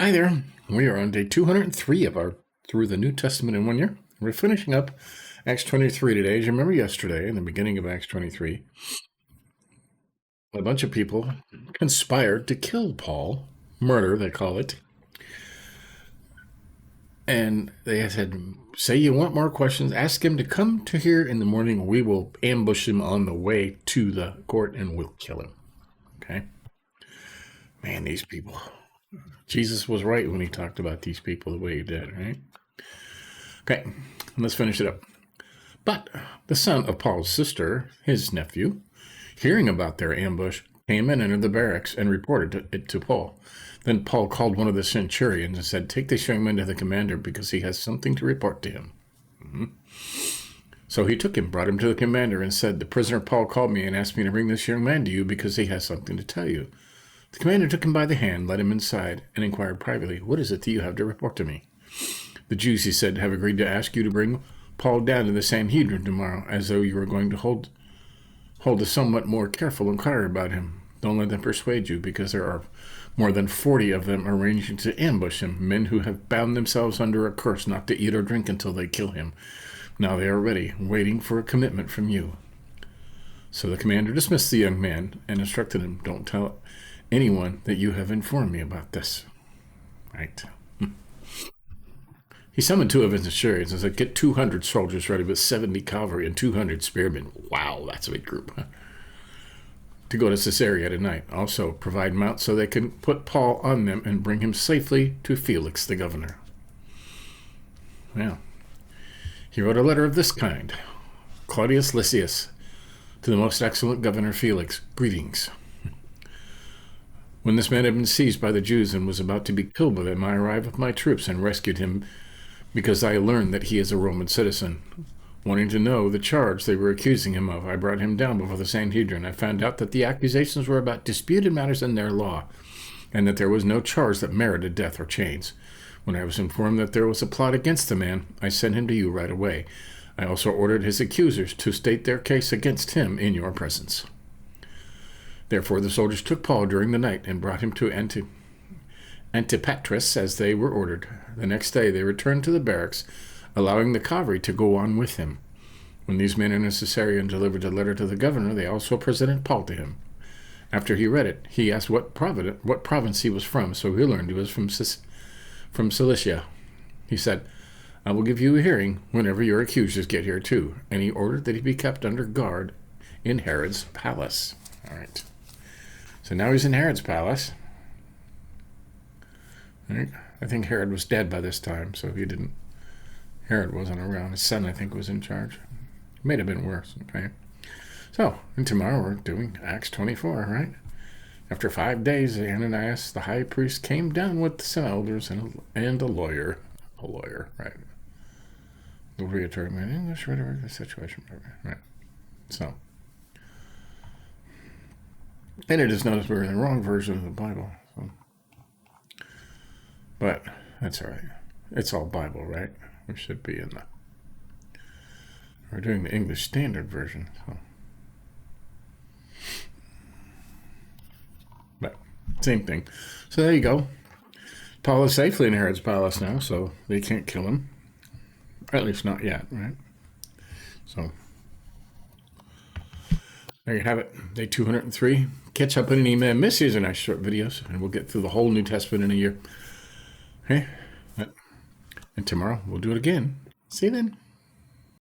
Hi there. We are on day 203 of our Through the New Testament in 1 Year. We're finishing up Acts 23 today. As you remember yesterday, in the beginning of Acts 23, a bunch of people conspired to kill Paul. Murder, they call it. And they said, say you want more questions, ask him to come to here in the morning. We will ambush him on the way to the court and we'll kill him. Okay? Man, these people. Jesus was right when he talked about these people the way he did, right? Okay, let's finish it up. But the son of Paul's sister, his nephew, hearing about their ambush, came and entered the barracks and reported it to Paul. Then Paul called one of the centurions and said, take this young man to the commander because he has something to report to him. So he took him, brought him to the commander, and said, the prisoner Paul called me and asked me to bring this young man to you because he has something to tell you. The commander took him by the hand, led him inside, and inquired privately, what is it that you have to report to me? The Jews, he said, have agreed to ask you to bring Paul down to the Sanhedrin tomorrow, as though you were going to hold a somewhat more careful inquiry about him. Don't let them persuade you, because there are more than 40 of them arranging to ambush him, men who have bound themselves under a curse not to eat or drink until they kill him. Now they are ready, waiting for a commitment from you. So the commander dismissed the young man and instructed him, don't tell anyone that you have informed me about this. Right. He summoned 2 of his centurions and said, get 200 soldiers ready with 70 cavalry and 200 spearmen. Wow, that's a big group. To go to Caesarea tonight. Also provide mounts so they can put Paul on them and bring him safely to Felix the governor. Well, he wrote a letter of this kind. Claudius Lysias, to the most excellent governor Felix, greetings. When this man had been seized by the Jews and was about to be killed by them, I arrived with my troops and rescued him because I learned that he is a Roman citizen. Wanting to know the charge they were accusing him of, I brought him down before the Sanhedrin. I found out that the accusations were about disputed matters in their law, and that there was no charge that merited death or chains. When I was informed that there was a plot against the man, I sent him to you right away. I also ordered his accusers to state their case against him in your presence. Therefore the soldiers took Paul during the night and brought him to Antipatris as they were ordered. The next day they returned to the barracks, allowing the cavalry to go on with him. When these men in Caesarea delivered a letter to the governor, they also presented Paul to him. After he read it, he asked what province he was from, so he learned he was from Cilicia. He said, I will give you a hearing whenever your accusers get here too. And he ordered that he be kept under guard in Herod's palace. All right. So now he's in Herod's palace. Right. I think Herod was dead by this time, so Herod wasn't around. His son, I think, was in charge. It may have been worse. Okay. So, and tomorrow we're doing Acts 24, right? After 5 days, Ananias, the high priest, came down with some elders and a lawyer. A lawyer, right? The reattorney man, English, whatever the situation, right? So, and it is noticed we're in the wrong version of the Bible. So. But that's all right. It's all Bible, right? We should be in we're doing the English Standard Version. So. But same thing. So there you go. Paul is safely in Herod's palace now, so they can't kill him. Or at least not yet, right? So there you have it. Day 203. Catch up in an email. Miss these are nice short videos, and we'll get through the whole New Testament in a year. Okay? And tomorrow we'll do it again. See you then.